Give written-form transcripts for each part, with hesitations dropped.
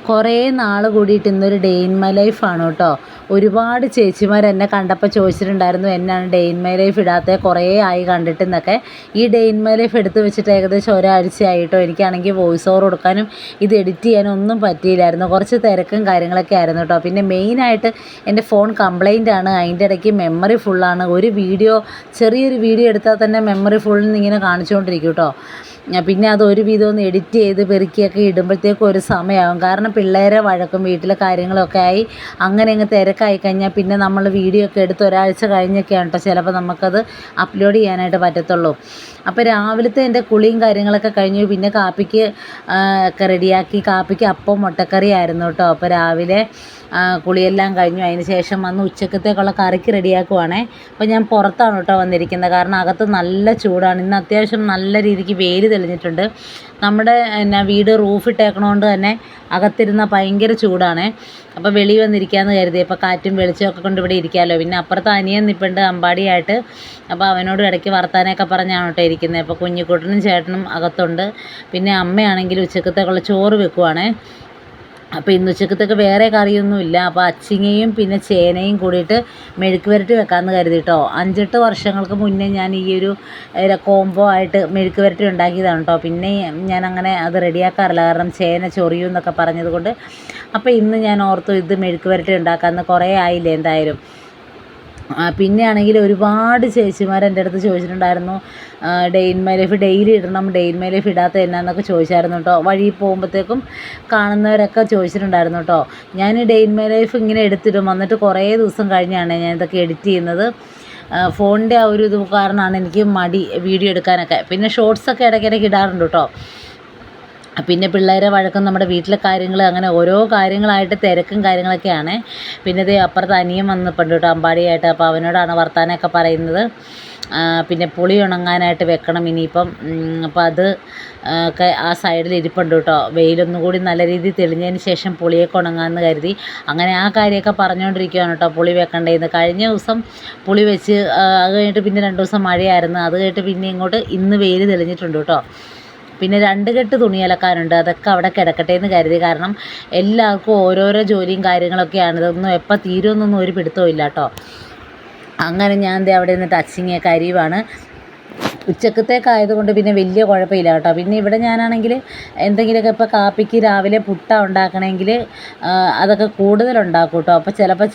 കുറേ നാൾ കൂടിയിട്ട് ഇന്നൊരു ഡേ ഇൻ മൈ ലൈഫാണ് കേട്ടോ. ഒരുപാട് ചേച്ചിമാർ എന്നെ കണ്ടപ്പോൾ ചോദിച്ചിട്ടുണ്ടായിരുന്നു എന്നാണ് ഡേ ഇൻ മൈ ലൈഫ് ഇടാത്തത്, കുറേ ആയി കണ്ടിട്ടെന്നൊക്കെ. ഈ ഡേ ഇൻ മൈ ലൈഫ് എടുത്ത് വെച്ചിട്ട് ഏകദേശം ഒരാഴ്ചയായിട്ടോ. എനിക്കാണെങ്കിൽ വോയിസ് ഓവർ കൊടുക്കാനും ഇത് എഡിറ്റ് ചെയ്യാനും ഒന്നും പറ്റിയില്ലായിരുന്നു. കുറച്ച് തിരക്കും കാര്യങ്ങളൊക്കെ ആയിരുന്നു കേട്ടോ. പിന്നെ മെയിനായിട്ട് എൻ്റെ ഫോൺ കംപ്ലൈൻ്റ് ആണ്. അതിൻ്റെ ഇടയ്ക്ക് മെമ്മറി ഫുള്ളാണ്. ഒരു വീഡിയോ, ചെറിയൊരു വീഡിയോ എടുത്താൽ തന്നെ മെമ്മറി ഫുള്ളിൽ ഇങ്ങനെ കാണിച്ചുകൊണ്ടിരിക്കും കേട്ടോ. പിന്നെ അത് ഒരു വിധം ഒന്ന് എഡിറ്റ് ചെയ്ത് പെറുക്കിയൊക്കെ ഇടുമ്പോഴത്തേക്കും ഒരു സമയമാകും. കാരണം പിള്ളേരെ വഴക്കും വീട്ടിലെ കാര്യങ്ങളൊക്കെ ആയി അങ്ങനെ അങ്ങ് തിരക്കായി കഴിഞ്ഞാൽ പിന്നെ നമ്മൾ വീഡിയോ ഒക്കെ എടുത്ത് ഒരാഴ്ച കഴിഞ്ഞൊക്കെയാണ് കേട്ടോ ചിലപ്പോൾ നമുക്കത് അപ്ലോഡ് ചെയ്യാനായിട്ട് പറ്റത്തുള്ളൂ. അപ്പോൾ രാവിലത്തെ എൻ്റെ കുളിയും കാര്യങ്ങളൊക്കെ കഴിഞ്ഞു. പിന്നെ കാപ്പിക്ക് ഒക്കെ റെഡിയാക്കി. കാപ്പിക്ക് അപ്പം മുട്ടക്കറി ആയിരുന്നു കേട്ടോ. അപ്പോൾ രാവിലെ കുളിയെല്ലാം കഴിഞ്ഞു. അതിന് ശേഷം വന്ന് ഉച്ചക്കത്തേക്കുള്ള കറിക്ക് റെഡിയാക്കുവാണേ. അപ്പോൾ ഞാൻ പുറത്താണ് കേട്ടോ വന്നിരിക്കുന്നത്. കാരണം അകത്ത് നല്ല ചൂടാണ്. ഇന്ന് അത്യാവശ്യം നല്ല രീതിക്ക് വെയിൽ തെളിഞ്ഞിട്ടുണ്ട്. നമ്മുടെ വീട് റൂഫിട്ടേക്കണോണ്ട് തന്നെ അകത്തിരുന്ന ഭയങ്കര ചൂടാണ്. അപ്പോൾ വെളി വന്നിരിക്കാമെന്ന് കരുതി. അപ്പോൾ കാറ്റും വെളിച്ചമൊക്കെ കൊണ്ട് ഇവിടെ ഇരിക്കാമല്ലോ. പിന്നെ അപ്പുറത്ത് അനിയൻ നിൽപ്പുണ്ട് അമ്പാടിയായിട്ട്. അപ്പോൾ അവനോട് ഇടയ്ക്ക് വർത്താനമൊക്കെ പറഞ്ഞാണ് കേട്ടോ ഇരിക്കുന്നത്. അപ്പോൾ കുഞ്ഞിക്കുട്ടനും ചേട്ടനും അകത്തുണ്ട്. പിന്നെ അമ്മയാണെങ്കിൽ ഉച്ചക്കത്തേക്കുള്ള ചോറ് വെക്കുവാണേ. അപ്പോൾ ഇന്ന് ഉച്ചക്കത്തേക്ക് വേറെ കറിയൊന്നുമില്ല. അപ്പോൾ അച്ചിങ്ങയും പിന്നെ ചേനയും കൂടിയിട്ട് മെഴുക്ക് പുരട്ടി വെക്കാമെന്ന് കരുതിയിട്ടോ. 5-8 വർഷങ്ങൾക്ക് മുന്നേ ഞാൻ ഈ ഒരു കോംബോ ആയിട്ട് മെഴുക്ക് പുരട്ടി ഉണ്ടാക്കിയതാണ് കേട്ടോ. പിന്നെ ഞാൻ അങ്ങനെ അത് റെഡിയാക്കാറില്ല, കാരണം ചേന ചൊറിയും എന്നൊക്കെ പറഞ്ഞതുകൊണ്ട്. അപ്പോൾ ഇന്ന് ഞാൻ ഓർത്തു ഇത് മെഴുക്ക് പുരട്ടി ഉണ്ടാക്കാമെന്ന്. കുറേ ആയില്ലേ എന്തായാലും. പിന്നെ ആണെങ്കിൽ ഒരുപാട് ചേച്ചിമാർ എൻ്റെ അടുത്ത് ചോദിച്ചിട്ടുണ്ടായിരുന്നു day in my life daily ഇടണം, ഡേ ഇൻ മൈ ലൈഫ് ഇടാത്ത എന്നാന്നൊക്കെ ചോദിച്ചായിരുന്നു കേട്ടോ. വഴി പോകുമ്പോഴത്തേക്കും കാണുന്നവരൊക്കെ ചോദിച്ചിട്ടുണ്ടായിരുന്നു കേട്ടോ. ഞാൻ ഡേ ഇൻ മൈ ലൈഫ് ഇങ്ങനെ എടുത്തിടും, വന്നിട്ട് കുറേ ദിവസം കഴിഞ്ഞാണ് ഞാൻ ഇതൊക്കെ എഡിറ്റ് ചെയ്യുന്നത്. ഫോണിൻ്റെ ആ ഒരു ഇത് കാരണമാണ് എനിക്ക് മടി വീഡിയോ എടുക്കാനൊക്കെ. പിന്നെ ഷോർട്സൊക്കെ ഇടയ്ക്കിടയ്ക്ക് ഇടാറുണ്ട് കേട്ടോ. പിന്നെ പിള്ളേരെ വഴക്കം, നമ്മുടെ വീട്ടിലെ കാര്യങ്ങൾ, അങ്ങനെ ഓരോ കാര്യങ്ങളായിട്ട് തിരക്കും കാര്യങ്ങളൊക്കെയാണ്. പിന്നെ ഇത് അപ്പുറത്ത് അനിയൻ വന്നിട്ടുണ്ട് കേട്ടോ അമ്പാടിയായിട്ട്. അപ്പോൾ അവനോടാണ് വർത്താനമൊക്കെ പറയുന്നത്. പിന്നെ പുളി ഉണങ്ങാനായിട്ട് വെക്കണം ഇനിയിപ്പം. അപ്പോൾ അത് ഒക്കെ ആ സൈഡിൽ ഇരിപ്പുണ്ട് കേട്ടോ. വെയിലൊന്നും കൂടി നല്ല രീതിയിൽ തെളിഞ്ഞതിന് ശേഷം പുളിയൊക്കെ ഉണങ്ങാമെന്ന് കരുതി. അങ്ങനെ ആ കാര്യമൊക്കെ പറഞ്ഞുകൊണ്ടിരിക്കുകയാണ് കേട്ടോ. പുളി വെക്കണ്ടേന്ന്. കഴിഞ്ഞ ദിവസം പുളി വെച്ച് അത് കഴിഞ്ഞിട്ട് പിന്നെ 2 ദിവസം മഴയായിരുന്നു. അത് കഴിഞ്ഞിട്ട് പിന്നെ ഇങ്ങോട്ട് ഇന്ന് വെയിൽ തെളിഞ്ഞിട്ടുണ്ട് കേട്ടോ. പിന്നെ 2 കെട്ട് തുണി അലക്കാനുണ്ട്. അതൊക്കെ അവിടെ കിടക്കട്ടെ എന്ന് കരുതി. കാരണം എല്ലാവർക്കും ഓരോരോ ജോലിയും കാര്യങ്ങളൊക്കെയാണ്. ഇതൊന്നും എപ്പോൾ തീരുമെന്നൊന്നും ഒരു പിടുത്തവും ഇല്ല കേട്ടോ. അങ്ങനെ ഞാൻ അവിടെ നിന്നിട്ട് അച്ചിങ്ങയൊക്കെ അരിയുവാണ്. ഉച്ചക്കത്തേക്കായതുകൊണ്ട് പിന്നെ വലിയ കുഴപ്പമില്ല കേട്ടോ. പിന്നെ ഇവിടെ ഞാനാണെങ്കിൽ എന്തെങ്കിലുമൊക്കെ ഇപ്പോൾ കാപ്പിക്ക് രാവിലെ പുട്ട ഉണ്ടാക്കണമെങ്കിൽ അതൊക്കെ കൂടുതലുണ്ടാക്കും കേട്ടോ. അപ്പോൾ ചിലപ്പോൾ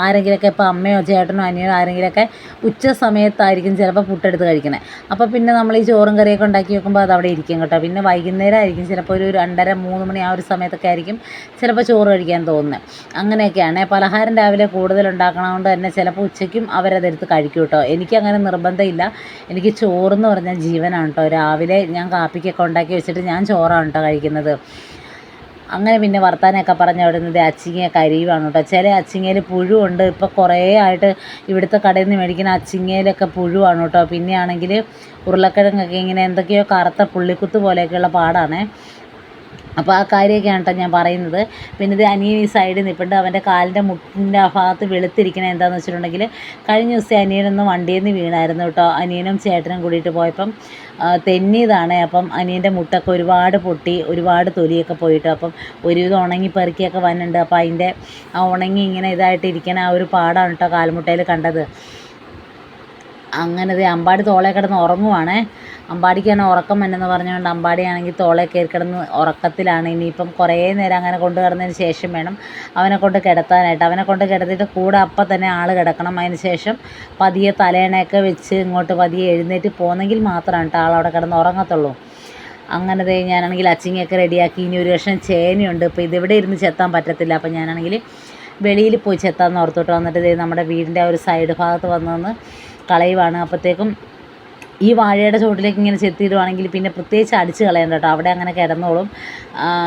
ആരെങ്കിലുമൊക്കെ ഇപ്പോൾ അമ്മയോ ചേട്ടനോ അനിയനോ ആരെങ്കിലുമൊക്കെ ഉച്ച സമയത്തായിരിക്കും ചിലപ്പോൾ പുട്ടെടുത്ത് കഴിക്കണേ. അപ്പോൾ പിന്നെ നമ്മൾ ഈ ചോറും കറിയൊക്കെ ഉണ്ടാക്കി വെക്കുമ്പോൾ അതവിടെ ഇരിക്കും കേട്ടോ. പിന്നെ വൈകുന്നേരം ആയിരിക്കും ചിലപ്പോൾ ഒരു 2:30-3 മണി ആ ഒരു സമയത്തൊക്കെ ആയിരിക്കും ചിലപ്പോൾ ചോറ് കഴിക്കാൻ തോന്നുന്നത്. അങ്ങനെയൊക്കെയാണ്. പലഹാരം രാവിലെ കൂടുതലുണ്ടാക്കണതുകൊണ്ട് തന്നെ ചിലപ്പോൾ ഉച്ചയ്ക്കും അവരതെടുത്ത് കഴിക്കും കേട്ടോ. എനിക്കങ്ങനെ നിർബന്ധമില്ല. എനിക്ക് ചോറെന്ന് പറഞ്ഞാൽ ജീവനാണ് കേട്ടോ. രാവിലെ ഞാൻ കാപ്പിക്കൊക്കെ ഉണ്ടാക്കി വെച്ചിട്ട് ഞാൻ ചോറാണ് കേട്ടോ കഴിക്കുന്നത്. അങ്ങനെ പിന്നെ വർത്താനമൊക്കെ പറഞ്ഞ് അവിടെ നിന്ന് അച്ചിങ്ങയൊക്കെ അരിയുവാണ് കേട്ടോ. ചില അച്ചിങ്ങയിൽ പുഴുണ്ട്. ഇപ്പോൾ കുറേ ആയിട്ട് ഇവിടുത്തെ കടയിൽ നിന്ന് മേടിക്കുന്ന അച്ചിങ്ങയിലൊക്കെ പുഴുവാണ് കേട്ടോ. പിന്നെ ആണെങ്കിൽ ഉരുളക്കിഴങ്ങൊക്കെ ഇങ്ങനെ എന്തൊക്കെയോ കറുത്ത പുള്ളിക്കുത്ത് പോലെയൊക്കെയുള്ള പാടാണ്. അപ്പോൾ ആ കാര്യമൊക്കെയാണ് കേട്ടോ ഞാൻ പറയുന്നത്. പിന്നെ ഇത് അനിയൻ ഈ സൈഡിൽ നിൽപ്പുണ്ട്. അവൻ്റെ കാലിൻ്റെ മുട്ടിൻ്റെ ആ ഭാഗത്ത് വെളുത്തിരിക്കണത് എന്താണെന്ന് വെച്ചിട്ടുണ്ടെങ്കിൽ കഴിഞ്ഞ ദിവസം അനിയനൊന്ന് വണ്ടിയിൽ നിന്ന് വീണായിരുന്നു കേട്ടോ. അനിയനും ചേട്ടനും കൂടിയിട്ട് പോയപ്പം തെന്നിയതാണ്. അപ്പം അനിയൻ്റെ മുട്ടൊക്കെ ഒരുപാട് പൊട്ടി, ഒരുപാട് തൊലിയൊക്കെ പോയിട്ട്. അപ്പം ഒരുവിധം ഉണങ്ങി പെറുക്കിയൊക്കെ വന്നിട്ടുണ്ട്. അപ്പോൾ അതിൻ്റെ ആ ഉണങ്ങി ഇങ്ങനെ ഇതായിട്ട് ഇരിക്കണ ആ ഒരു പാടാണ് കേട്ടോ കാൽമുട്ടയിൽ കണ്ടത്. അങ്ങനെ അമ്പാടി തോളെ കിടന്ന് ഉറങ്ങുവാണേ. അമ്പാടിക്കാണ് ഉറക്കം എന്നെന്ന് പറഞ്ഞുകൊണ്ട് അമ്പാടിയാണെങ്കിൽ തോളെ കയറി കിടന്ന് ഉറക്കത്തിലാണ്. ഇനിയിപ്പം കുറേ നേരം അങ്ങനെ കൊണ്ട് കിടന്നതിന് ശേഷം വേണം അവനെ കൊണ്ട് കിടത്താനായിട്ട്. അവനെ കൊണ്ട് കിടത്തിയിട്ട് കൂടെ അപ്പം തന്നെ ആൾ കിടക്കണം. അതിന് ശേഷം പതിയെ തലേണയൊക്കെ വെച്ച് ഇങ്ങോട്ട് പതിയെ എഴുന്നേറ്റ് പോന്നെങ്കിൽ മാത്രമാണ് കേട്ടോ ആളവിടെ കിടന്ന് ഉറങ്ങത്തുള്ളൂ. അങ്ങനെ ഞാനാണെങ്കിൽ അച്ചിങ്ങയൊക്കെ റെഡിയാക്കി. ഇനി ഒരു കഷ്ണം ചേനയുണ്ട്. ഇപ്പോൾ ഇതിവിടെ ഇരുന്ന് ചെത്താൻ പറ്റത്തില്ല. അപ്പം ഞാനാണെങ്കിൽ വെളിയിൽ പോയി ചെത്താമെന്ന് ഓർത്തോട്ട് വന്നിട്ട് നമ്മുടെ വീടിൻ്റെ ആ ഒരു സൈഡ് ഭാഗത്ത് വന്ന് കളയുവാണ്. അപ്പോഴത്തേക്കും ഈ വാഴയുടെ ചുവട്ടിലേക്ക് ഇങ്ങനെ ചെത്തിയിടുവാണെങ്കിൽ പിന്നെ പ്രത്യേകിച്ച് അടിച്ച് കളയണ്ട കേട്ടോ. അവിടെ അങ്ങനെ കിടന്നോളും.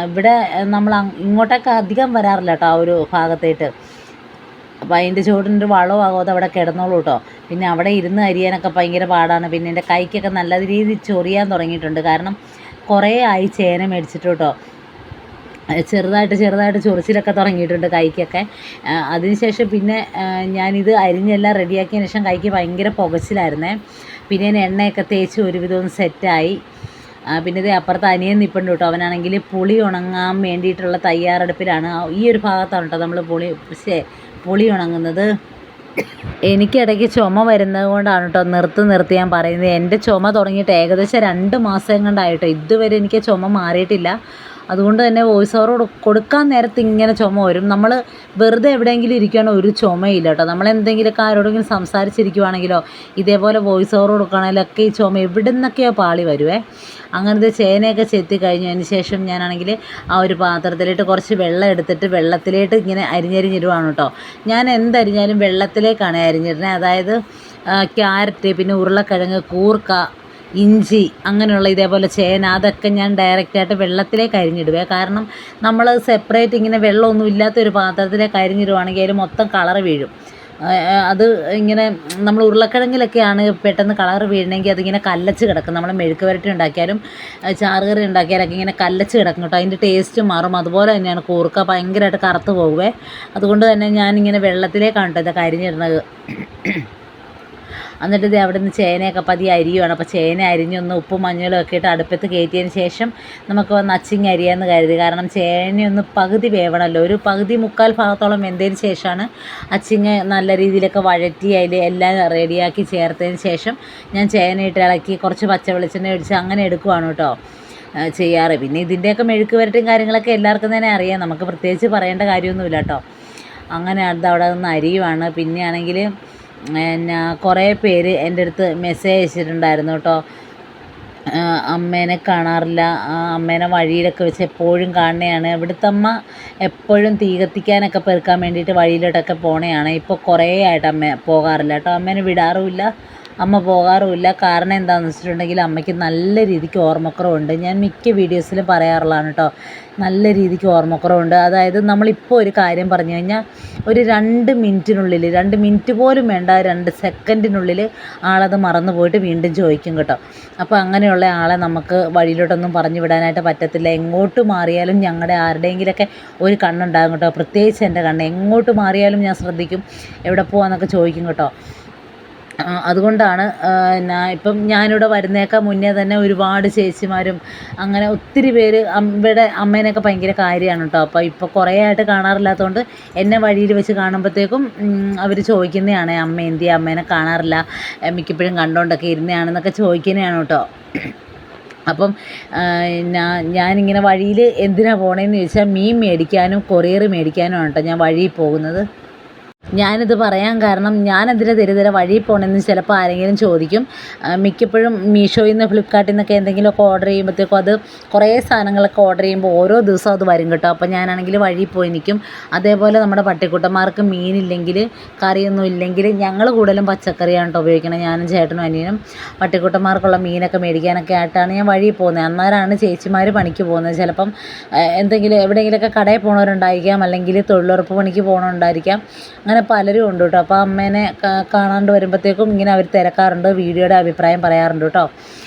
ഇവിടെ നമ്മൾ ഇങ്ങോട്ടൊക്കെ അധികം വരാറില്ല കേട്ടോ ആ ഒരു ഭാഗത്തേട്ട്. അപ്പോൾ അതിൻ്റെ ചുവട്ടിൻ്റെ വളമാകാതെ അവിടെ കിടന്നോളൂ കേട്ടോ. പിന്നെ അവിടെ ഇരുന്ന് അരിയാനൊക്കെ ഭയങ്കര പാടാണ്. പിന്നെ എൻ്റെ കൈക്കൊക്കെ നല്ല രീതിയിൽ ചൊറിയാൻ തുടങ്ങിയിട്ടുണ്ട്. കാരണം കുറേ ആയി ചേന മേടിച്ചിട്ട് കേട്ടോ. ചെറുതായിട്ട് ചൊറിച്ചിലൊക്കെ തുടങ്ങിയിട്ടുണ്ട് കൈക്കൊക്കെ. അതിനുശേഷം പിന്നെ ഞാനിത് അരിഞ്ഞെല്ലാം റെഡിയാക്കിയതിന് ശേഷം കൈക്ക് ഭയങ്കര പുകച്ചിലായിരുന്നേ. പിന്നെ ഞാൻ എണ്ണയൊക്കെ തേച്ച് ഒരുവിധം ഒന്ന് സെറ്റായി. പിന്നെ ഇത് അപ്പുറത്ത് അനിയൻ നിൽപ്പുണ്ട് കേട്ടോ. അവനാണെങ്കിൽ പുളി ഉണങ്ങാൻ വേണ്ടിയിട്ടുള്ള തയ്യാറെടുപ്പിലാണ്. ഈ ഒരു ഭാഗത്താണ് കേട്ടോ നമ്മൾ പുളി ഉണങ്ങുന്നത്. എനിക്കിടയ്ക്ക് ചുമ വരുന്നത് കൊണ്ടാണ് കേട്ടോ നിർത്തി ഞാൻ പറയുന്നത്. എൻ്റെ ചുമ തുടങ്ങിയിട്ട് ഏകദേശം 2 മാസം കൊണ്ടായിട്ടോ ഇതുവരെ എനിക്ക് ചുമ മാറിയിട്ടില്ല. അതുകൊണ്ട് തന്നെ വോയിസ് ഓവർ കൊടുക്കാൻ നേരത്ത് ഇങ്ങനെ ചുമ വരും. നമ്മൾ വെറുതെ എവിടെയെങ്കിലും ഇരിക്കുകയാണെങ്കിൽ ഒരു ചുമയില്ല കേട്ടോ. നമ്മളെന്തെങ്കിലുമൊക്കെ ആരോടെങ്കിലും സംസാരിച്ചിരിക്കുവാണെങ്കിലോ ഇതേപോലെ വോയിസ് ഓവർ കൊടുക്കുകയാണെങ്കിലൊക്കെ ഈ ചുമ എവിടെ നിന്നൊക്കെയോ പാളി വരുവേ. അങ്ങനത്തെ ചേനയൊക്കെ ചെത്തി കഴിഞ്ഞതിന് ശേഷം ഞാനാണെങ്കിൽ ആ ഒരു പാത്രത്തിലിട്ട് കുറച്ച് വെള്ളം എടുത്തിട്ട് വെള്ളത്തിലേക്ക് ഇങ്ങനെ അരിഞ്ഞരിഞ്ഞിടുവാണ് കേട്ടോ. ഞാൻ എന്തരിഞ്ഞാലും വെള്ളത്തിലേക്കാണ് അരിഞ്ഞിടുന്നത്. അതായത് ക്യാരറ്റ്, പിന്നെ ഉരുളക്കിഴങ്ങ്, കൂർക്ക, ഇഞ്ചി, അങ്ങനെയുള്ള ഇതേപോലെ ചേന, അതൊക്കെ ഞാൻ ഡയറക്റ്റായിട്ട് വെള്ളത്തിലേക്ക് അരിഞ്ഞിടുവേ. കാരണം നമ്മൾ സെപ്പറേറ്റ് ഇങ്ങനെ വെള്ളമൊന്നും ഇല്ലാത്തൊരു പാത്രത്തിലേക്ക് അരിഞ്ഞിടുവാണെങ്കിൽ അതിൽ മൊത്തം കളറ് വീഴും. അത് ഇങ്ങനെ നമ്മൾ ഉരുളക്കിഴങ്ങിലൊക്കെയാണ് പെട്ടെന്ന് കളറ് വീഴണമെങ്കിൽ അതിങ്ങനെ കല്ലച്ച് കിടക്കും. നമ്മൾ മെഴുക്ക് വരട്ടി ഉണ്ടാക്കിയാലും ചാറുകറി ഉണ്ടാക്കിയാലൊക്കെ ഇങ്ങനെ കല്ലച്ച് കിടക്കും കേട്ടോ. അതിൻ്റെ ടേസ്റ്റ് മാറും. അതുപോലെ തന്നെയാണ് കൂർക്ക ഭയങ്കരമായിട്ട് കറുത്ത് പോകുവേ. അതുകൊണ്ട് തന്നെ ഞാനിങ്ങനെ വെള്ളത്തിലേക്കാണ് കേട്ടോ ഇതൊക്കെ അരിഞ്ഞിടുന്നത്. എന്നിട്ട് ഇത് അവിടെ നിന്ന് ചേനയൊക്കെ പതിയെ അരിയുവാണ്. അപ്പോൾ ചേന അരിഞ്ഞൊന്ന് ഉപ്പും മഞ്ഞളും ഒക്കെ ഇട്ട് അടുപ്പത്ത് കയറ്റിയതിന് ശേഷം നമുക്ക് വന്ന് അച്ചിങ്ങ അരിയാമെന്ന് കരുതി. കാരണം ചേനയൊന്ന് പകുതി വേവണമല്ലോ. ഒരു പകുതി മുക്കാൽ ഭാഗത്തോളം വെന്തതിന് ശേഷമാണ് അച്ചിങ്ങ നല്ല രീതിയിലൊക്കെ വഴറ്റി അതിൽ എല്ലാം റെഡിയാക്കി ചേർത്തതിന് ശേഷം ഞാൻ ചേനയിട്ട് ഇളക്കി കുറച്ച് പച്ച വെളിച്ചെണ്ണ ഒഴിച്ച് അങ്ങനെ എടുക്കുവാണ് കേട്ടോ ചെയ്യാറ്. പിന്നെ ഇതിൻ്റെയൊക്കെ മെഴുക്ക് വരട്ടും കാര്യങ്ങളൊക്കെ എല്ലാവർക്കും തന്നെ അറിയാം. നമുക്ക് പ്രത്യേകിച്ച് പറയേണ്ട കാര്യമൊന്നുമില്ല കേട്ടോ. അങ്ങനെ അത് അവിടെ നിന്ന് അരിയുവാണ്. പിന്നെയാണെങ്കിൽ പിന്നെ കുറേ പേര് എൻ്റെ അടുത്ത് മെസ്സേജ് അയച്ചിട്ടുണ്ടായിരുന്നു കേട്ടോ. അമ്മേനെ കാണാറില്ല, അമ്മേനെ വഴിയിലൊക്കെ വെച്ച് എപ്പോഴും കാണുന്നതാണ്. ഇവിടുത്തെ അമ്മ എപ്പോഴും തീ കത്തിക്കാനൊക്കെ പെറുക്കാൻ വേണ്ടിയിട്ട് വഴിയിലോട്ടൊക്കെ പോണതാണ്. ഇപ്പോൾ കുറേ ആയിട്ട് അമ്മ പോകാറില്ല കേട്ടോ. അമ്മേനെ വിടാറുമില്ല, അമ്മ പോകാറുമില്ല. കാരണം എന്താണെന്ന് വെച്ചിട്ടുണ്ടെങ്കിൽ അമ്മയ്ക്ക് നല്ല രീതിക്ക് ഓർമ്മക്കുറവുണ്ട്. ഞാൻ മിക്ക വീഡിയോസിലും പറയാറുള്ളതാണ് കേട്ടോ. നല്ല രീതിക്ക് ഓർമ്മക്കുറവുണ്ട്. അതായത് നമ്മളിപ്പോൾ ഒരു കാര്യം പറഞ്ഞു കഴിഞ്ഞാൽ ഒരു 2 മിനിറ്റിനുള്ളിൽ, 2 മിനിറ്റ് പോലും വേണ്ട, 2 സെക്കൻഡിനുള്ളിൽ ആളത് മറന്നു പോയിട്ട് വീണ്ടും ചോദിക്കും കേട്ടോ. അപ്പോൾ അങ്ങനെയുള്ള ആളെ നമുക്ക് വഴിയിലോട്ടൊന്നും പറഞ്ഞു വിടാനായിട്ട് പറ്റത്തില്ല. എങ്ങോട്ട് മാറിയാലും ഞങ്ങളുടെ ആരുടെയെങ്കിലൊക്കെ ഒരു കണ്ണുണ്ടാകും കേട്ടോ. പ്രത്യേകിച്ച് എൻ്റെ കണ്ണ് എങ്ങോട്ട് മാറിയാലും ഞാൻ ശ്രദ്ധിക്കും, എവിടെ പോകാമെന്നൊക്കെ ചോദിക്കും കേട്ടോ. അതുകൊണ്ടാണ് ഇപ്പം ഞാനിവിടെ വരുന്നേക്കാൾ മുന്നേ തന്നെ ഒരുപാട് ചേച്ചിമാരും അങ്ങനെ ഒത്തിരി പേര് ഇവിടെ അമ്മേനെയൊക്കെ ഭയങ്കര കാര്യമാണ് കേട്ടോ. അപ്പോൾ ഇപ്പോൾ കുറേ ആയിട്ട് കാണാറില്ലാത്തതുകൊണ്ട് എന്നെ വഴിയിൽ വെച്ച് കാണുമ്പോഴത്തേക്കും അവർ ചോദിക്കുന്നതാണ്, അമ്മ എന്തിയെ, അമ്മേനെ കാണാറില്ല, മിക്കപ്പോഴും കണ്ടുകൊണ്ടൊക്കെ ഇരുന്നതാണെന്നൊക്കെ ചോദിക്കുന്നതാണ് കേട്ടോ. അപ്പം ഞാനിങ്ങനെ വഴിയിൽ എന്തിനാണ് പോണേന്ന് ചോദിച്ചാൽ മീൻ മേടിക്കാനും കൊറിയർ മേടിക്കാനുമാണ് കേട്ടോ ഞാൻ വഴിയിൽ പോകുന്നത്. ഞാനിത് പറയാൻ കാരണം ഞാനെന്തിനാ തെരുതെരെ വഴിയിൽ പോകണമെന്ന് ചിലപ്പോൾ ആരെങ്കിലും ചോദിക്കും. മിക്കപ്പോഴും മീഷോയിൽ നിന്ന് ഫ്ലിപ്കാർട്ടിൽ നിന്നൊക്കെ എന്തെങ്കിലുമൊക്കെ ഓർഡർ ചെയ്യുമ്പോഴത്തേക്കും അത് കുറേ സാധനങ്ങളൊക്കെ ഓർഡർ ചെയ്യുമ്പോൾ ഓരോ ദിവസവും അത് വരും കേട്ടോ. അപ്പോൾ ഞാനാണെങ്കിൽ വഴിയിൽ പോയി നിൽക്കും. അതേപോലെ നമ്മുടെ പട്ടിക്കുട്ടന്മാർക്ക് മീനില്ലെങ്കിൽ, കറിയൊന്നും ഇല്ലെങ്കിൽ ഞങ്ങൾ കൂടുതലും പച്ചക്കറിയാണ് കേട്ടോ ഉപയോഗിക്കുന്നത്. ഞാനും ചേട്ടനും അനിയനും പട്ടിക്കുട്ടന്മാർക്കുള്ള മീനൊക്കെ മേടിക്കാനൊക്കെ ആയിട്ടാണ് ഞാൻ വഴിയിൽ പോകുന്നത്. അന്നേരമാണ് ചേച്ചിമാർ പണിക്ക് പോകുന്നത്. ചിലപ്പം എന്തെങ്കിലും എവിടെയെങ്കിലുമൊക്കെ കടയിൽ പോകണവരുണ്ടായിരിക്കാം, അല്ലെങ്കിൽ തൊഴിലുറപ്പ് പണിക്ക് പോകണമുണ്ടായിരിക്കാം. അങ്ങനെ പലരും ഉണ്ട് കേട്ടോ. അപ്പോൾ അമ്മേനെ കാണാണ്ട് വരുമ്പോഴത്തേക്കും ഇങ്ങനെ അവർ തിരക്കാറുണ്ട്, വീഡിയോയുടെ അഭിപ്രായം പറയാറുണ്ട് കേട്ടോ.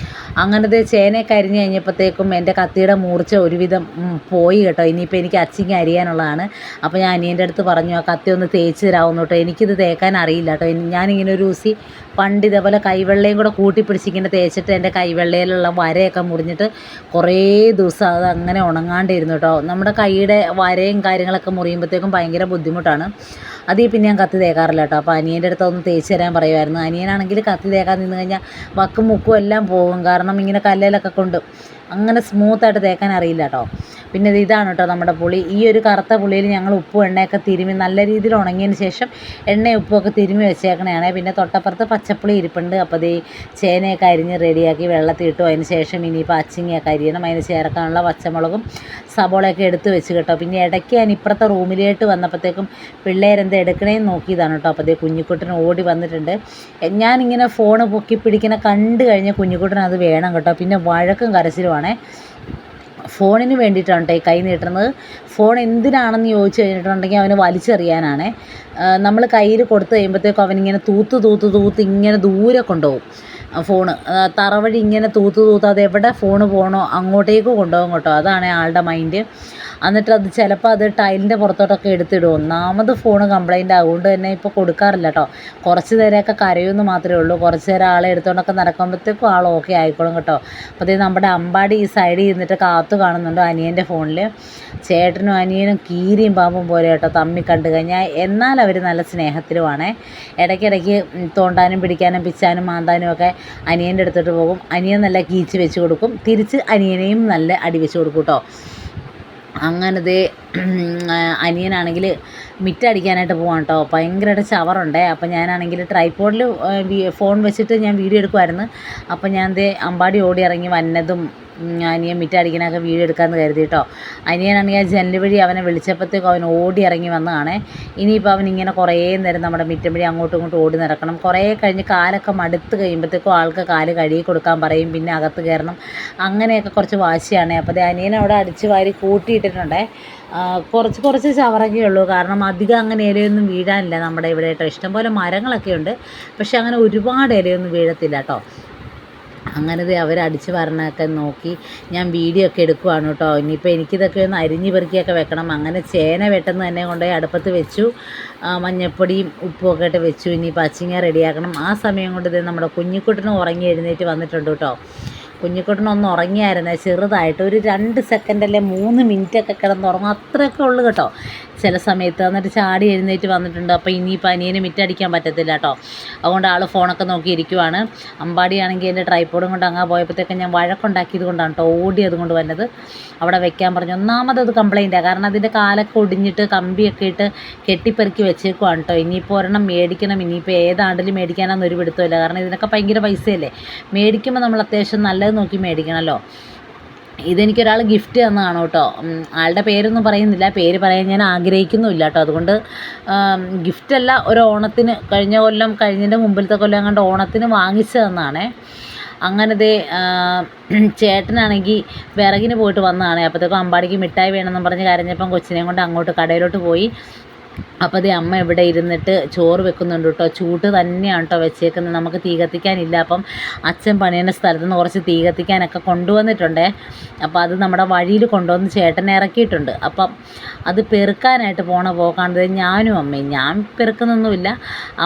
അങ്ങനത്തെ ചേനയൊക്കെ അരിഞ്ഞ് കഴിഞ്ഞപ്പോഴത്തേക്കും എൻ്റെ കത്തിയുടെ മൂർച്ച ഒരുവിധം പോയി കേട്ടോ. ഇനിയിപ്പോൾ എനിക്ക് അച്ചിങ്ങ അരിയാനുള്ളതാണ്. അപ്പോൾ ഞാൻ അനിയൻ്റെ അടുത്ത് പറഞ്ഞു, ആ കത്തി ഒന്ന് തേച്ച് തരാമെന്ന് കേട്ടോ. എനിക്കിത് തേക്കാൻ അറിയില്ല കേട്ടോ. ഞാനിങ്ങനെ ഒരു ദിവസം പണ്ട് ഇതേപോലെ കൈവെള്ളയും കൂടെ കൂട്ടിപ്പിടിച്ചിങ്ങനെ തേച്ചിട്ട് എൻ്റെ കൈവെള്ളയിലുള്ള വരയൊക്കെ മുറിഞ്ഞിട്ട് കുറേ ദിവസം അത് അങ്ങനെ ഉണങ്ങാണ്ടിരുന്നു കേട്ടോ. നമ്മുടെ കൈയുടെ വരയും കാര്യങ്ങളൊക്കെ മുറിയുമ്പോഴത്തേക്കും ഭയങ്കര ബുദ്ധിമുട്ടാണ്. അതിൽ പിന്നെ ഞാൻ കത്തി തേക്കാറില്ല കേട്ടോ. അപ്പോൾ അനിയൻ്റെ അടുത്ത് ഒന്ന് തേച്ച് തരാൻ പറയുമായിരുന്നു. അനിയനാണെങ്കിൽ കത്തി തേക്കാൻ നിന്ന് കഴിഞ്ഞാൽ വക്കും മുക്കും എല്ലാം പോകും. കാരണം ഇങ്ങനെ കല്ലിലൊക്കെ കൊണ്ട് അങ്ങനെ സ്മൂത്തായിട്ട് തേക്കാൻ അറിയില്ല കേട്ടോ. പിന്നെ ഇതാണ് കേട്ടോ നമ്മുടെ പുളി. ഈ ഒരു കറുത്ത പുളിയിൽ ഞങ്ങൾ ഉപ്പും എണ്ണയൊക്കെ തിരുമ്മി നല്ല രീതിയിൽ ഉണങ്ങിയതിന് ശേഷം എണ്ണയും ഉപ്പുമൊക്കെ തിരുമ്മി വെച്ചേക്കണതാണ്. പിന്നെ തൊട്ടപ്പുറത്ത് പച്ചപ്പുളി ഇരിപ്പുണ്ട്. അപ്പോൾ ഈ ചേനയൊക്കെ അരിഞ്ഞ് റെഡിയാക്കി വെള്ളത്തിൽ ഇട്ടു. അതിന് ശേഷം ഇനിയിപ്പോൾ അച്ചിങ്ങയൊക്കെ അരിയണം. അതിന് ചേർക്കാനുള്ള പച്ചമുളകും സബോളയൊക്കെ എടുത്ത് വെച്ച് കേട്ടോ. പിന്നെ ഇടയ്ക്ക് ഞാൻ ഇപ്പുറത്തെ റൂമിലേക്ക് വന്നപ്പോഴത്തേക്കും പിള്ളേരെന്ത് എടുക്കണേന്ന് നോക്കിയതാണ് കേട്ടോ. അപ്പോൾ കുഞ്ഞിക്കുട്ടൻ ഓടി വന്നിട്ടുണ്ട്. ഞാനിങ്ങനെ ഫോണ് പൊക്കി പിടിക്കുന്ന കണ്ടു കഴിഞ്ഞാൽ കുഞ്ഞിക്കുട്ടൻ അത് വേണം കേട്ടോ. പിന്നെ വഴക്കും കരച്ചിലുമാണേ. ഫോണിന് വേണ്ടിയിട്ടാണ് കേട്ടോ ഈ കൈ നീട്ടുന്നത്. ഫോൺ എന്തിനാണെന്ന് ചോദിച്ചു കഴിഞ്ഞിട്ടുണ്ടെങ്കിൽ അവന് വലിച്ചെറിയാനാണ്. നമ്മൾ കയ്യിൽ കൊടുത്തു കഴിയുമ്പോഴത്തേക്കും അവനിങ്ങനെ തൂത്ത് ഇങ്ങനെ ദൂരെ കൊണ്ടുപോകും ഫോണ്. തറവഴി ഇങ്ങനെ തൂത്ത് അത് എവിടെ ഫോണ് പോകണോ അങ്ങോട്ടേക്ക് കൊണ്ടുപോകും കേട്ടോ. അതാണ് ആളുടെ മൈൻഡ്. എന്നിട്ട് അത് ചിലപ്പോൾ അത് ടൈലിൻ്റെ പുറത്തോട്ടൊക്കെ എടുത്തിടും. ഒന്നാമത് ഫോൺ കംപ്ലൈൻ്റ് ആയതുകൊണ്ട് തന്നെ ഇപ്പോൾ കൊടുക്കാറില്ല കേട്ടോ. കുറച്ച് നേരമൊക്കെ കരയുമെന്ന് മാത്രമേ ഉള്ളൂ. കുറച്ച് നേരം ആളെ എടുത്തുകൊണ്ടൊക്കെ നടക്കുമ്പോഴത്തേക്കും ആൾ ഓക്കെ ആയിക്കോളും കേട്ടോ. അപ്പോൾ അതേ നമ്മുടെ അമ്പാടി ഈ സൈഡിൽ ഇരുന്നിട്ട് കാത്തു കാണുന്നുണ്ട് അനിയൻ്റെ ഫോണിൽ. ചേട്ടനും അനിയനും കീരിയും പാമ്പും പോലെ കേട്ടോ തമ്മി കണ്ടു കഴിഞ്ഞാൽ. എന്നാൽ അവർ നല്ല സ്നേഹത്തിലുമാണേ. ഇടയ്ക്കിടയ്ക്ക് തോണ്ടാനും പിടിക്കാനും പിച്ചാനും മാന്താനും ഒക്കെ അനിയൻ്റെ അടുത്തോട്ട് പോകും. അനിയൻ നല്ല കീച്ച് വെച്ച് കൊടുക്കും, തിരിച്ച് അനിയനെയും നല്ല അടി വെച്ച് കൊടുക്കും കേട്ടോ. അങ്ങനത്തെ അനിയനാണെങ്കിൽ മിറ്റടിക്കാനായിട്ട് പോവാണ് കേട്ടോ. ഭയങ്കരമായിട്ട് ചവറുണ്ടേ. അപ്പോൾ ഞാനാണെങ്കിൽ ട്രൈപോഡിൽ ഫോൺ വെച്ചിട്ട് ഞാൻ വീഡിയോ എടുക്കുമായിരുന്നു. അപ്പോൾ ഞാൻ അമ്പാടി ഓടി ഇറങ്ങി വന്നതും അനിയൻ മിറ്റടിക്കാനൊക്കെ വീഡിയോ എടുക്കാമെന്ന് കരുതി കേട്ടോ. അനിയനാണെങ്കിൽ ആ ജനൽ വഴി അവനെ വിളിച്ചപ്പോഴത്തേക്കും അവൻ ഓടി ഇറങ്ങി വന്നതാണേ. ഇനിയിപ്പോൾ അവനിങ്ങനെ കുറേ നേരം നമ്മുടെ മിറ്റം വഴി അങ്ങോട്ടും ഇങ്ങോട്ടും ഓടി നടക്കണം. കുറേ കഴിഞ്ഞ് കാലൊക്കെ മടുത്ത് കഴിയുമ്പോഴത്തേക്കും ആൾക്ക് കാല് കഴുകി കൊടുക്കാൻ പറയും, പിന്നെ അകത്ത് കയറണം. അങ്ങനെയൊക്കെ കുറച്ച് വാശിയാണ്. അപ്പോൾ അത് അനിയൻ അവിടെ അടിച്ച് വാരി കൂട്ടിയിട്ടിട്ടുണ്ടേ. കുറച്ച് ചവറൊക്കെ ഉള്ളൂ. കാരണം അധികം അങ്ങനെ ഇലയൊന്നും വീഴാനില്ല നമ്മുടെ ഇവിടെ കേട്ടോ. ഇഷ്ടംപോലെ മരങ്ങളൊക്കെ ഉണ്ട്, പക്ഷെ അങ്ങനെ ഒരുപാട് ഇലയൊന്നും വീഴത്തില്ല കേട്ടോ. അങ്ങനത്തെ അവരടിച്ച് വരണമൊക്കെ നോക്കി ഞാൻ വീഡിയോ ഒക്കെ എടുക്കുവാണ് കേട്ടോ. ഇനിയിപ്പോൾ എനിക്കിതൊക്കെ ഒന്ന് അരിഞ്ഞ് പെറുക്കിയൊക്കെ വെക്കണം. അങ്ങനെ ചേന വെട്ടുന്ന തന്നെ കൊണ്ടുപോയി അടുപ്പത്ത് വെച്ചു. മഞ്ഞൾപ്പൊടിയും ഉപ്പും ഒക്കെ ഇട്ട് വെച്ചു. ഇനിയിപ്പോൾ അച്ചിങ്ങ റെഡിയാക്കണം. ആ സമയം കൊണ്ട് ഇത് നമ്മുടെ കുഞ്ഞിക്കുട്ടനും ഉറങ്ങി എഴുന്നേറ്റ് വന്നിട്ടുണ്ട് കേട്ടോ. കുഞ്ഞിക്കുട്ടനൊന്ന് ഉറങ്ങിയായിരുന്നേ, ചെറുതായിട്ട് ഒരു 2 സെക്കൻഡ് അല്ലെ 3 മിനിറ്റൊക്കെ കിടന്നുറങ്ങും, അത്രയൊക്കെ ഉള്ളു കേട്ടോ ചില സമയത്ത്. എന്നിട്ട് ചാടി എഴുന്നേറ്റ് വന്നിട്ടുണ്ട്. അപ്പോൾ ഇനിയിപ്പോൾ അനിയന് മിറ്റടിക്കാൻ പറ്റത്തില്ല കേട്ടോ. അതുകൊണ്ട് ആൾ ഫോണൊക്കെ നോക്കി ഇരിക്കുവാണ്. അമ്പാടിയാണെങ്കിൽ എൻ്റെ ട്രൈപ്പോഡും കൊണ്ട് അങ്ങ് പോയപ്പോഴത്തേക്കും ഞാൻ വഴക്കുണ്ടാക്കിയത് കൊണ്ടാണ് കേട്ടോ ഓടിയത് കൊണ്ട് വന്നത്. അവിടെ വെക്കാൻ പറഞ്ഞു. ഒന്നാമത് കംപ്ലൈൻറ്റാണ്. കാരണം അതിൻ്റെ കാലൊക്കെ ഒടിഞ്ഞിട്ട് കമ്പിയൊക്കെ ഇട്ട് കെട്ടിപ്പെറുക്കി വെച്ചേക്കുവാണ് കേട്ടോ. ഇനിയിപ്പോൾ ഒരെണ്ണം മേടിക്കണം. ഇനിയിപ്പോൾ ഏതാണ്ടിലും മേടിക്കാനാണെന്ന് ഒരു പിടുത്തമില്ല. കാരണം ഇതിനൊക്കെ ഭയങ്കര പൈസയല്ലേ. മേടിക്കുമ്പോൾ നമ്മൾ അത്യാവശ്യം നല്ലത് നോക്കി മേടിക്കണമല്ലോ. ഇതെനിക്കൊരാൾ ഗിഫ്റ്റ് തന്നതാണ് കേട്ടോ. ആളുടെ പേരൊന്നും പറയുന്നില്ല, പേര് പറയാൻ ഞാൻ ആഗ്രഹിക്കുന്നുമില്ല കേട്ടോ. അതുകൊണ്ട് ഗിഫ്റ്റല്ല, ഒരു ഓണത്തിന് കഴിഞ്ഞ കൊല്ലം കഴിഞ്ഞതിൻ്റെ മുമ്പിലത്തെ കൊല്ലം കണ്ട് ഓണത്തിന് വാങ്ങിച്ചു തന്നതാണേ. അങ്ങനത്തെ ചേട്ടനാണെങ്കിൽ വിറകിന് പോയിട്ട് വന്നതാണ്. അപ്പോഴത്തേക്കും അമ്പാടിക്ക് മിഠായി വേണമെന്ന് പറഞ്ഞ് കരഞ്ഞപ്പം കൊച്ചിനെയും കൊണ്ട് അങ്ങോട്ട് കടയിലോട്ട് പോയി. അപ്പോൾ അതേ അമ്മ ഇവിടെ ഇരുന്നിട്ട് ചോറ് വെക്കുന്നുണ്ട് കേട്ടോ. ചൂട് തന്നെയാണ് കേട്ടോ വെച്ചേക്കുന്നത്. നമുക്ക് തീ കത്തിക്കാനില്ല. അപ്പം അച്ഛൻ പണിയുന്ന സ്ഥലത്ത് നിന്ന് കുറച്ച് തീ കത്തിക്കാനൊക്കെ കൊണ്ടുവന്നിട്ടുണ്ടേ. അപ്പോൾ അത് നമ്മുടെ വഴിയിൽ കൊണ്ടുവന്ന് ചേട്ടനെ ഇറക്കിയിട്ടുണ്ട്. അപ്പം അത് പെറുക്കാനായിട്ട് പോക്കാണത് ഞാനും അമ്മയും. ഞാൻ പെറുക്കുന്നൊന്നുമില്ല,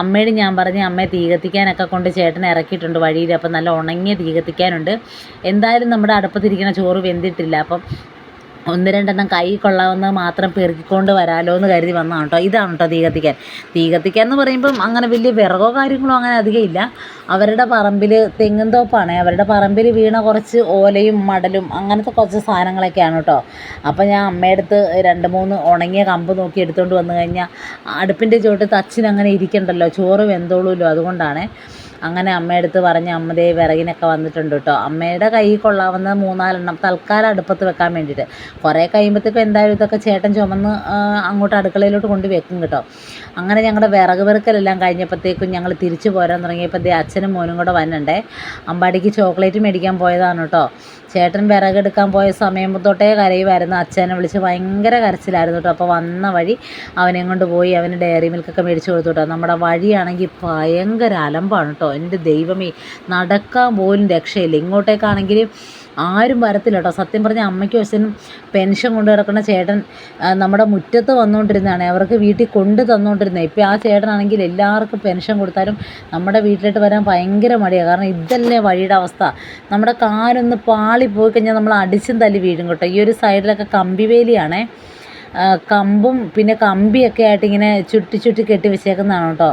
അമ്മയോട് ഞാൻ പറഞ്ഞ് അമ്മയെ തീ കത്തിക്കാനൊക്കെ കൊണ്ട് ചേട്ടനെ ഇറക്കിയിട്ടുണ്ട് വഴിയിൽ. അപ്പം നല്ല ഉണങ്ങിയ തീ കത്തിക്കാനുണ്ട്. എന്തായാലും നമ്മുടെ അടുപ്പത്തിരിക്കുന്ന ചോറ് വെന്തിട്ടില്ല. അപ്പം 1-2 കൈ കൊള്ളാവുന്നത് മാത്രം പെറുക്കിക്കൊണ്ട് വരാമല്ലോ എന്ന് കരുതി വന്നതാണ് കേട്ടോ. ഇതാണ് കേട്ടോ തീ കത്തിക്കാൻ എന്ന് പറയുമ്പം അങ്ങനെ വലിയ വിറകോ കാര്യങ്ങളോ അങ്ങനെ അധികം ഇല്ല. അവരുടെ പറമ്പിൽ തെങ്ങും തോപ്പാണ്. അവരുടെ പറമ്പിൽ വീണ കുറച്ച് ഓലയും മടലും അങ്ങനത്തെ കുറച്ച് സാധനങ്ങളൊക്കെയാണ് കേട്ടോ. അപ്പോൾ ഞാൻ അമ്മയടുത്ത് 2-3 ഉണങ്ങിയ കമ്പ് നോക്കി എടുത്തുകൊണ്ട് വന്നു കഴിഞ്ഞാൽ അടുപ്പിൻ്റെ ചുവട്ട് അച്ഛനങ്ങനെ ഇരിക്കണ്ടല്ലോ, ചോറ് വെന്തോളൂല്ലോ. അതുകൊണ്ടാണ് അങ്ങനെ അമ്മയടുത്ത് പറഞ്ഞ് അമ്മതേ വിറകിനൊക്കെ വന്നിട്ടുണ്ട് കേട്ടോ. അമ്മയുടെ കൈ കൊള്ളാവുന്ന 3-4 തൽക്കാലം അടുപ്പത്ത് വെക്കാൻ വേണ്ടിയിട്ട്. കുറേ കഴിയുമ്പോഴത്തേക്കും എന്തായാലും ഇതൊക്കെ ചേട്ടൻ ചുമന്ന് അങ്ങോട്ട് അടുക്കളയിലോട്ട് കൊണ്ട് വെക്കും കേട്ടോ. അങ്ങനെ ഞങ്ങളുടെ വിറക് പെറുക്കലെല്ലാം കഴിഞ്ഞപ്പോഴത്തേക്കും ഞങ്ങൾ തിരിച്ചു പോരാൻ തുടങ്ങിയപ്പോൾ അച്ഛനും മോനും കൂടെ വന്നിട്ടുണ്ടേ. അമ്പാടിക്ക് ചോക്ലേറ്റ് മേടിക്കാൻ പോയതാണ് കേട്ടോ. ചേട്ടൻ വിറകെടുക്കാൻ പോയ സമയം തൊട്ടേ കരയുമായിരുന്നു. അച്ഛനെ വിളിച്ച് ഭയങ്കര കരച്ചിലായിരുന്നു കേട്ടോ. അപ്പോൾ വന്ന വഴി അവനെയും കൊണ്ട് പോയി അവന് ഡയറി മിൽക്കൊക്കെ മേടിച്ച് കൊടുത്തു കേട്ടോ. നമ്മുടെ വഴിയാണെങ്കിൽ ഭയങ്കര അലമ്പാണ് കേട്ടോ. എൻ്റെ ദൈവമേ, നടക്കാൻ പോലും രക്ഷയില്ല. ഇങ്ങോട്ടേക്കാണെങ്കിൽ ആരും വരത്തില്ല കേട്ടോ. സത്യം പറഞ്ഞാൽ അമ്മയ്ക്കും അച്ഛനും പെൻഷൻ കൊണ്ടു കിടക്കുന്ന ചേട്ടൻ നമ്മുടെ മുറ്റത്ത് വന്നുകൊണ്ടിരുന്നതാണ്. അവർക്ക് വീട്ടിൽ കൊണ്ട് തന്നുകൊണ്ടിരുന്നത്. ഇപ്പോൾ ആ ചേട്ടനാണെങ്കിൽ എല്ലാവർക്കും പെൻഷൻ കൊടുത്താലും നമ്മുടെ വീട്ടിലോട്ട് വരാൻ ഭയങ്കര മടിയാണ്. കാരണം ഇതല്ലേ വഴിയുടെ അവസ്ഥ. നമ്മുടെ കാലൊന്ന് പാളി പോയി കഴിഞ്ഞാൽ നമ്മൾ അടിച്ചും തല്ലി വീഴും കേട്ടോ. ഈ ഒരു സൈഡിലൊക്കെ കമ്പിവേലിയാണേ. കമ്പും പിന്നെ കമ്പിയൊക്കെ ആയിട്ട് ഇങ്ങനെ ചുറ്റി കെട്ടി വെച്ചേക്കുന്നതാണ് കേട്ടോ.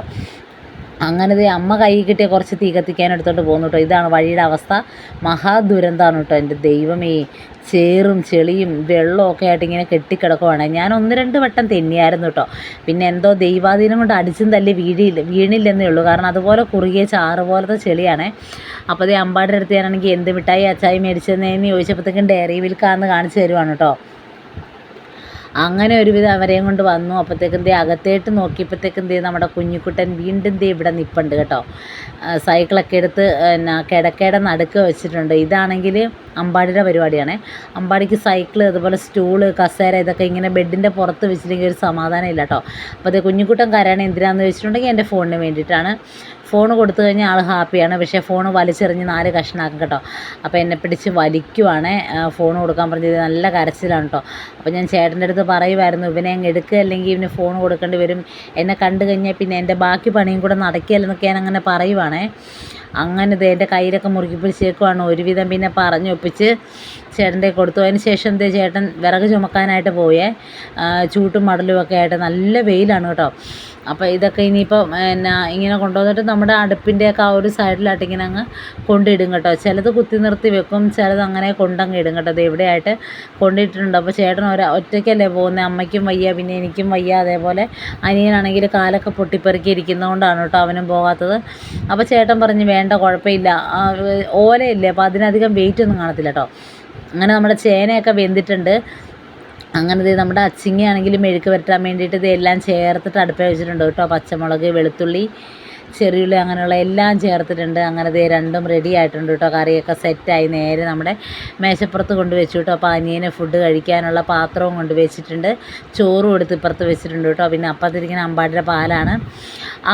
അങ്ങനത്തെ അമ്മ കൈ കിട്ടിയ കുറച്ച് തീ കത്തിക്കാൻ എടുത്തോണ്ട് പോകുന്നു കേട്ടോ. ഇതാണ് വഴിയുടെ അവസ്ഥ. മഹാദുരന്തമാണ് കേട്ടോ. എൻ്റെ ദൈവമേ, ചേറും ചെളിയും വെള്ളവും ഒക്കെ ആയിട്ട് ഇങ്ങനെ കെട്ടിക്കിടക്കുവാണ്. ഞാൻ 1-2 വട്ടം തെന്നിയായിരുന്നു കേട്ടോ. പിന്നെ എന്തോ ദൈവാധീനം കൊണ്ട് അടിച്ചും തല്ലി വീണില്ലെന്നേ ഉള്ളൂ. കാരണം അതുപോലെ കുറുകിയ ചാറ് പോലത്തെ ചെളിയാണേ. അപ്പോൾ അതേ അമ്പാടിയുടെ അടുത്ത് ഞാനാണെങ്കിൽ എന്ത് മിഠായി അച്ചായി മേടിച്ചതെന്ന് ചോദിച്ചപ്പോഴത്തേക്കും ഡയറി മിൽക്കാന്ന് കാണിച്ചു തരുവാണ് കേട്ടോ. അങ്ങനെ ഒരുവിധം അവരെയും കൊണ്ട് വന്നു. അപ്പോഴത്തേക്കും അകത്തേട്ട് നോക്കിയപ്പോഴത്തേക്കും നമ്മുടെ കുഞ്ഞിക്കുട്ടൻ വീണ്ടും ഇവിടെ നിൽപ്പുണ്ട് കേട്ടോ. സൈക്കിളൊക്കെ എടുത്ത് കിടക്കയുടെ നടുക്ക് വെച്ചിട്ടുണ്ട്. ഇതാണെങ്കിൽ അമ്പാടിയുടെ പരിപാടിയാണ്. അമ്പാടിക്ക് സൈക്കിൾ, അതുപോലെ സ്റ്റൂള്, കസേര ഇതൊക്കെ ഇങ്ങനെ ബെഡിൻ്റെ പുറത്ത് വെച്ചില്ലെങ്കിൽ ഒരു സമാധാനം ഇല്ല കേട്ടോ. അപ്പോൾ കുഞ്ഞിക്കുട്ടൻ കരയണം എന്തിനാണെന്ന് വെച്ചിട്ടുണ്ടെങ്കിൽ എൻ്റെ ഫോണിന് വേണ്ടിയിട്ടാണ്. ഫോൺ കൊടുത്തു കഴിഞ്ഞാൽ ആൾ ഹാപ്പിയാണ്, പക്ഷേ ഫോൺ വലിച്ചെറിഞ്ഞ് 4 കഷ്ണമാക്കും കേട്ടോ. അപ്പോൾ എന്നെ പിടിച്ച് വലിക്കുവാണ്, ഫോൺ കൊടുക്കാൻ പറഞ്ഞത് നല്ല കരച്ചിലാണ് കേട്ടോ. അപ്പോൾ ഞാൻ ചേട്ടൻ്റെ അടുത്ത് പറയുമായിരുന്നു, ഇവനെ അങ്ങ് എടുക്കുക, അല്ലെങ്കിൽ ഇവന് ഫോൺ കൊടുക്കേണ്ടി വരും, എന്നെ കണ്ടു കഴിഞ്ഞാൽ പിന്നെ എൻ്റെ ബാക്കി പണിയും കൂടെ നടക്കില്ലെന്നൊക്കെ ഞാൻ അങ്ങനെ പറയുവാണേ. അങ്ങനെ എൻ്റെ കയ്യിലൊക്കെ മുറുക്കി പിടിച്ചേക്കുവാണ്. ഒരുവിധം പിന്നെ പറഞ്ഞൊപ്പിച്ച് ചേട്ടൻ്റെ കൊടുത്തു. അതിന് ശേഷം ചേട്ടൻ വിറക് ചുമക്കാനായിട്ട് പോയേ, ചൂട്ടും മടലും ഒക്കെ ആയിട്ട്. നല്ല വെയിലാണ് കേട്ടോ. അപ്പോൾ ഇതൊക്കെ ഇനിയിപ്പം ഇങ്ങനെ കൊണ്ടുവന്നിട്ട് നമ്മുടെ അടുപ്പിൻ്റെയൊക്കെ ആ ഒരു സൈഡിലായിട്ട് ഇങ്ങനെ അങ്ങ് കൊണ്ടിടും കേട്ടോ. ചിലത് കുത്തി നിർത്തി വെക്കും, ചിലത് അങ്ങനെ കൊണ്ടങ്ങ് ഇടും കേട്ടോ. അത് എവിടെയായിട്ട് കൊണ്ടിട്ടിട്ടുണ്ട്. അപ്പോൾ ചേട്ടൻ ഒറ്റയ്ക്കല്ലേ പോകുന്നത്, അമ്മയ്ക്കും വയ്യ, പിന്നെ എനിക്കും വയ്യ. അതേപോലെ അനിയനാണെങ്കിൽ കാലൊക്കെ പൊട്ടിപ്പെറുക്കി ഇരിക്കുന്നതുകൊണ്ടാണ് കേട്ടോ അവനും പോകാത്തത്. അപ്പോൾ ചേട്ടൻ പറഞ്ഞ് വേണ്ട, കുഴപ്പമില്ല, ഓലയില്ലേ, അപ്പോൾ അതിനധികം വെയിറ്റ് ഒന്നും കാണത്തില്ല കേട്ടോ. അങ്ങനെ നമ്മുടെ ചേനയൊക്കെ വെന്തിട്ടുണ്ട്. അങ്ങനെ നമ്മുടെ അച്ചിങ്ങയാണെങ്കിലും മെഴുക്ക് വരട്ടാൻ വേണ്ടിയിട്ട് ഇതെല്ലാം ചേർത്തിട്ട് അടുപ്പിൽ വെച്ചിട്ടുണ്ട് കേട്ടോ. പച്ചമുളക്, വെളുത്തുള്ളി, ചെറിയുള്ളി, അങ്ങനെയുള്ള എല്ലാം ചേർത്തിട്ടുണ്ട്. അങ്ങനെ രണ്ടും റെഡി ആയിട്ടുണ്ട് കേട്ടോ. കറിയൊക്കെ സെറ്റായി നേരെ നമ്മുടെ മേശപ്പുറത്ത് കൊണ്ട് വെച്ചു കേട്ടോ. അപ്പോൾ അനിയന് ഫുഡ് കഴിക്കാനുള്ള പാത്രവും കൊണ്ട് വെച്ചിട്ടുണ്ട്, ചോറും എടുത്ത് ഇപ്പുറത്ത് വെച്ചിട്ടുണ്ട് കേട്ടോ. പിന്നെ അപ്പത്തിരിക്കുന്ന അമ്പാടിയുടെ പാലാണ്,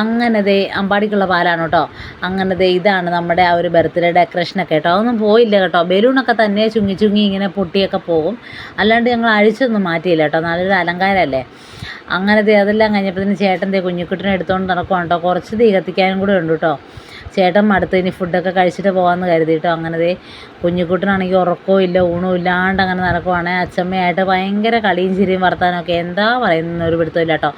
അങ്ങനെ അമ്പാടിക്കുള്ള പാലാണ് കേട്ടോ. അങ്ങനെ ഇതാണ് നമ്മുടെ ആ ഒരു ബർത്ത്ഡേ ഡെക്കറേഷനൊക്കെ കേട്ടോ. അതൊന്നും പോയില്ല കേട്ടോ. ബലൂണൊക്കെ തന്നെ ചുങ്ങി ചുങ്ങി ഇങ്ങനെ പൊട്ടിയൊക്കെ പോകും, അല്ലാണ്ട് ഞങ്ങൾ അഴിച്ചൊന്നും മാറ്റിയില്ല കേട്ടോ. നല്ലൊരു അലങ്കാരമല്ലേ. അങ്ങനെ അതെല്ലാം കഴിഞ്ഞപ്പോൾ ചേട്ടൻ കുഞ്ഞിക്കുട്ടിനെ എടുത്തുകൊണ്ട് നടക്കുവാണ് കേട്ടോ. കുറച്ച് തീ കത്തിക്കാനും കൂടെ ഉണ്ട് കേട്ടോ. ചേട്ടൻ മടുത്ത് ഇനി ഫുഡൊക്കെ കഴിച്ചിട്ട് പോകാമെന്ന് കരുതി കേട്ടോ. അങ്ങനെ കുഞ്ഞിക്കുട്ടനാണെങ്കിൽ ഉറക്കവും ഇല്ല ഊണും ഇല്ലാണ്ട് അങ്ങനെ നടക്കുവാണ്. അച്ചമ്മയായിട്ട് ഭയങ്കര കളിയും ചിരിയും വർത്താനമൊക്കെ, എന്താ പറയുന്ന ഒരു പിടുത്തമില്ല കേട്ടോ.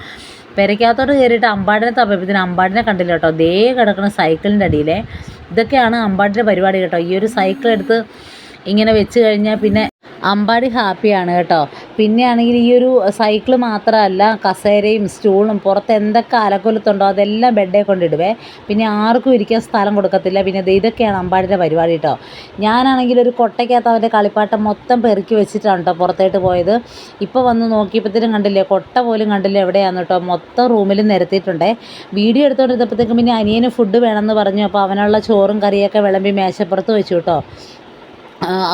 പെരയ്ക്കകത്തോട്ട് കയറിയിട്ട് അമ്പാടിനെ തപ്പയപ്പത്തിന് അമ്പാടിനെ കണ്ടില്ല കേട്ടോ. കിടക്കുന്ന സൈക്കിളിൻ്റെ അടിയിലെ. ഇതൊക്കെയാണ് അമ്പാടിൻ്റെ പരിപാടി കേട്ടോ. ഈ ഒരു സൈക്കിൾ എടുത്ത് ഇങ്ങനെ വെച്ച് കഴിഞ്ഞാൽ പിന്നെ അമ്പാടി ഹാപ്പിയാണ് കേട്ടോ. പിന്നെ ആണെങ്കിൽ ഈ ഒരു സൈക്കിൾ മാത്രമല്ല, കസേരയും സ്റ്റൂളും പുറത്ത് എന്തൊക്കെ അലക്കൊലത്തുണ്ടോ അതെല്ലാം ബെഡേ കൊണ്ടിടുവേ. പിന്നെ ആർക്കും ഇരിക്കാൻ സ്ഥലം കൊടുക്കത്തില്ല. പിന്നെ ഇതൊക്കെയാണ് അമ്പാടിയുടെ പരിപാടി കേട്ടോ. ഞാനാണെങ്കിൽ ഒരു കൊട്ടയ്ക്കകത്ത് അവൻ്റെ കളിപ്പാട്ടം മൊത്തം പെറുക്കി വെച്ചിട്ടാണ് കേട്ടോ പുറത്തേട്ട് പോയത്. ഇപ്പോൾ വന്ന് നോക്കിയപ്പോഴത്തേനും കണ്ടില്ലേ, കൊട്ട പോലും കണ്ടില്ല എവിടെയാണെന്ന് കേട്ടോ. മൊത്തം റൂമിൽ നിരത്തിയിട്ടുണ്ടേ. വീഡിയോ എടുത്തുകൊണ്ടിരുന്നപ്പോഴത്തേക്കും പിന്നെ അനിയന് ഫുഡ് വേണമെന്ന് പറഞ്ഞു. അപ്പോൾ അവനുള്ള ചോറും കറിയൊക്കെ വിളമ്പി മേശപ്പുറത്ത് വെച്ചു കേട്ടോ.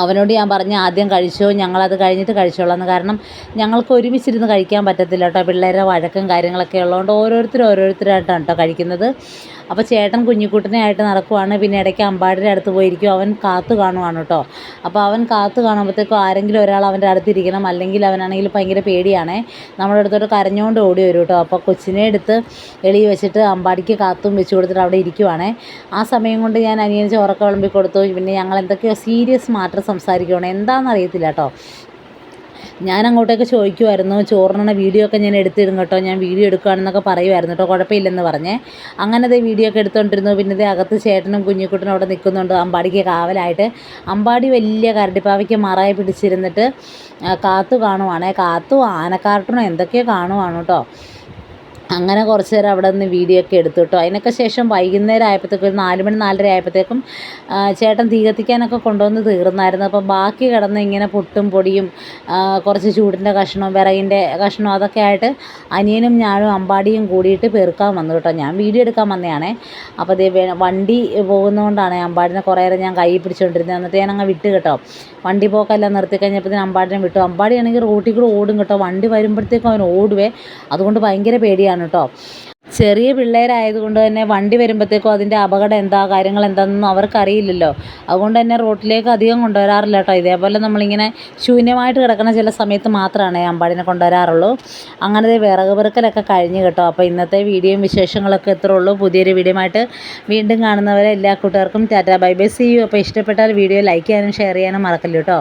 അവനോട് ഞാൻ പറഞ്ഞു ആദ്യം കഴിച്ചോ, ഞങ്ങളത് കഴിഞ്ഞിട്ട് കഴിച്ചോളാം. കാരണം ഞങ്ങൾക്ക് ഒരുമിച്ചിരുന്ന് കഴിക്കാൻ പറ്റത്തില്ല കേട്ടോ. പിള്ളേരുടെ വഴക്കും കാര്യങ്ങളൊക്കെ ഉള്ളതുകൊണ്ട് ഓരോരുത്തരായിട്ടാണ് കേട്ടോ കഴിക്കുന്നത്. അപ്പോൾ ചേട്ടൻ കുഞ്ഞിക്കുട്ടനെ ആയിട്ട് നടക്കുവാണ്. പിന്നെ ഇടയ്ക്ക് അമ്പാടിയുടെ അടുത്ത് പോയിരിക്കും, അവൻ കാത്തു കാണുവാണ് കേട്ടോ. അപ്പോൾ അവൻ കാത്തു കാണുമ്പോഴത്തേക്കും ആരെങ്കിലും ഒരാൾ അവൻ്റെ അടുത്തിരിക്കണം, അല്ലെങ്കിൽ അവനാണെങ്കിൽ ഭയങ്കര പേടിയാണേ. നമ്മുടെ അടുത്തോട്ട് കരഞ്ഞുകൊണ്ട് ഓടി വരും കേട്ടോ. അപ്പോൾ കൊച്ചിനെ എടുത്ത് എളി വെച്ചിട്ട് അമ്പാടിക്ക് കാത്തും വെച്ച് കൊടുത്തിട്ട് അവിടെ ഇരിക്കുവാണേ. ആ സമയം കൊണ്ട് ഞാൻ അനിയന് ചോറൊക്കെ വിളമ്പി കൊടുത്തു. പിന്നെ ഞങ്ങൾ എന്തൊക്കെയോ സീരിയസ് മാറ്റർ സംസാരിക്കുകയാണ്, എന്താണെന്ന് അറിയത്തില്ല കേട്ടോ. ഞാൻ അങ്ങോട്ടേക്ക് ചോദിക്കുമായിരുന്നു, ചോറിനുള്ള വീഡിയോ ഒക്കെ ഞാൻ എടുത്തിടും കേട്ടോ, ഞാൻ വീഡിയോ എടുക്കുകയാണെന്നൊക്കെ പറയുമായിരുന്നു കേട്ടോ. കുഴപ്പമില്ലെന്ന് പറഞ്ഞേ. അങ്ങനെ വീഡിയോ ഒക്കെ എടുത്തുകൊണ്ടിരുന്നു. പിന്നെ അകത്ത് ചേട്ടനും കുഞ്ഞിക്കുട്ടനും അവിടെ നിൽക്കുന്നുണ്ട് അമ്പാടിക്ക് കാവലായിട്ട്. അമ്പാടി വലിയ കരടിപ്പാവയ്ക്ക് മറയെ പിടിച്ചിരുന്നിട്ട് കാത്തു കാണുവാണേ. കാത്തു ആനക്കാർട്ടൂണോ എന്തൊക്കെയോ കാണുവാണ് കേട്ടോ. അങ്ങനെ കുറച്ച് നേരം അവിടെ നിന്ന് വീഡിയോ ഒക്കെ എടുത്തു കേട്ടോ. അതിനൊക്കെ ശേഷം വൈകുന്നേരം ആയപ്പോഴത്തേക്കും ഒരു 4 മണി 4:30 ആയപ്പോഴത്തേക്കും ചേട്ടൻ തീ കത്തിക്കാനൊക്കെ കൊണ്ടുവന്ന് തീർന്നായിരുന്നു. അപ്പോൾ ബാക്കി കിടന്ന് ഇങ്ങനെ പുട്ടും പൊടിയും കുറച്ച് ചൂടിൻ്റെ കഷ്ണവും വിറകിൻ്റെ കഷ്ണവും അതൊക്കെ ആയിട്ട് അനിയനും ഞാനും അമ്പാടിയും കൂടിയിട്ട് പെറുക്കാൻ വന്നു കേട്ടോ. ഞാൻ വീഡിയോ എടുക്കാൻ വന്നതാണേ. അപ്പോൾ വണ്ടി പോകുന്നതുകൊണ്ടാണ് അമ്പാടിനെ കുറേ നേരം ഞാൻ കൈ പിടിച്ചുകൊണ്ടിരുന്നത്. എന്നിട്ട് ഞാൻ അങ്ങ് വിട്ട് കേട്ടോ. വണ്ടി പോക്കെല്ലാം നിർത്തി കഴിഞ്ഞപ്പോഴത്തേന് അമ്പാടിനെ വിട്ടു. അമ്പാടിയാണെങ്കിൽ റോട്ടിൽ കൂടെ ഓടും കേട്ടോ. വണ്ടി വരുമ്പോഴത്തേക്കും അവൻ ഓടുവേ. അതുകൊണ്ട് ഭയങ്കര പേടിയാണ് കേട്ടോ. ചെറിയ പിള്ളേരായതുകൊണ്ട് തന്നെ വണ്ടി വരുമ്പോഴത്തേക്കും അതിൻ്റെ അപകടം എന്താ, കാര്യങ്ങൾ എന്താണെന്നൊന്നും അവർക്കറിയില്ലല്ലോ. അതുകൊണ്ട് തന്നെ റോട്ടിലേക്ക് അധികം കൊണ്ടുവരാറില്ല കേട്ടോ. ഇതേപോലെ നമ്മളിങ്ങനെ ശൂന്യമായിട്ട് കിടക്കുന്ന ചില സമയത്ത് മാത്രമാണ് അമ്പാടിനെ കൊണ്ടുവരാറുള്ളൂ. അങ്ങനെ വിറക് പെറുക്കലൊക്കെ കഴിഞ്ഞ് കേട്ടോ. അപ്പോൾ ഇന്നത്തെ വീഡിയോയും വിശേഷങ്ങളൊക്കെ ഇത്രേ ഉള്ളൂ. പുതിയൊരു വീഡിയോ ആയിട്ട് വീണ്ടും കാണുന്നവരെ എല്ലാ കൂട്ടുകാർക്കും tata bye bye, see you. അപ്പോൾ ഇഷ്ടപ്പെട്ടാൽ വീഡിയോ ലൈക്ക് ചെയ്യാനും ഷെയർ ചെയ്യാനും മറക്കല്ലോ കേട്ടോ.